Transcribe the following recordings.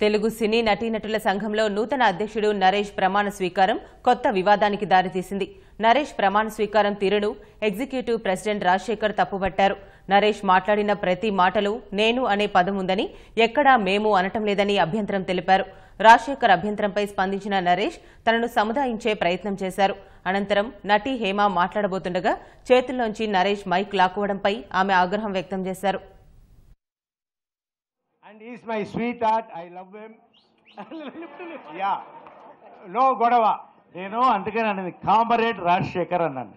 తెలుగు సినీ నటీనటుల సంఘంలో నూతన అధ్యక్షుడు నరేష్ ప్రమాణ స్వీకారం కొత్త వివాదానికి దారితీసింది. నరేష్ ప్రమాణ స్వీకారం తీరును ఎగ్జిక్యూటివ్ ప్రెసిడెంట్ రాజశేఖర్ తప్పుబట్టారు. నరేష్ మాట్లాడిన ప్రతి మాటలో నేను అనే పదం ఉందని, ఎక్కడా మేము అనటం లేదని అభ్యంతరం తెలిపారు. రాజశేఖర్ అభ్యంతరంపై స్పందించిన నరేష్ తనను సముదాయించే ప్రయత్నం చేశారు. అనంతరం నటి హేమ మాట్లాడబోతుండగా చేతుల్లోంచి నరేష్ మైక్ లాక్కోవడంపై ఆమె ఆగ్రహం వ్యక్తం చేశారు. And he's my sweetheart. I love him. Yeah. No గొడవ. నేను అందుకని అన్నది కామరేడ్ రాజశేఖర్ అన్నాను.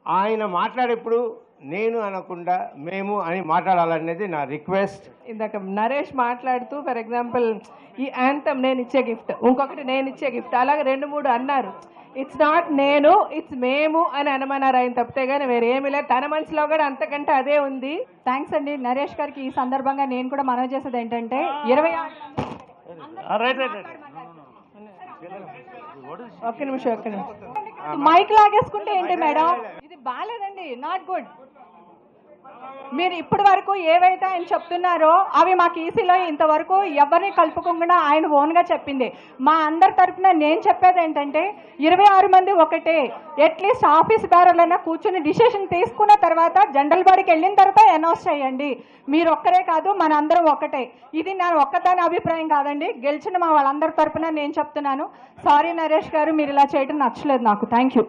ఆయన మాట్లాడేప్పుడు నేను అనకుండా మేము అని మాట్లాడాలనేది నా రిక్వెస్ట్. ఇందాక నరేష్ మాట్లాడుతూ ఫర్ ఎగ్జాంపుల్ ఈ యాంథమ్ నేను ఇచ్చే గిఫ్ట్, ఇంకొకటి నేను ఇచ్చే గిఫ్ట్, అలాగే 2-3 అన్నారు. ఇట్స్ నాట్ నేను, ఇట్స్ మేము అని అనమన్నారు ఆయన, తప్పితే కానీ వేరే ఏమీ లేదు. తన మనసులో కూడా అంతకంటే అదే ఉంది. థ్యాంక్స్ అండి నరేష్ గారికి. ఈ సందర్భంగా నేను కూడా మనవి చేసేది ఏంటంటే 26 ఒక్క నిమిషం మైక్ లాగేసుకుంటే ఏంటి మేడం, ఇది బాగాలేదండి, నాట్ గుడ్. మీరు ఇప్పటి వరకు ఏవైతే ఆయన చెప్తున్నారో అవి మాకు ఈసీలో ఇంతవరకు ఎవరిని కలుపుకుండా ఆయన ఓన్గా చెప్పింది. మా అందరి తరఫున నేను చెప్పేది ఏంటంటే 26 మంది ఒకటే, అట్లీస్ట్ ఆఫీస్ బేరర్లైనా కూర్చొని డిసిషన్ తీసుకున్న తర్వాత జనరల్ బాడీకి వెళ్ళిన తర్వాత అనౌన్స్ చేయండి. మీరు ఒక్కరే కాదు, మన అందరం ఒకటే. ఇది నా ఒక్కదాని అభిప్రాయం కాదండి, గెలిచిన మా వాళ్ళందరి తరఫున నేను చెప్తున్నాను. సారీ నరేష్ గారు, మీరు ఇలా చేయడం నచ్చలేదు నాకు. Thank you.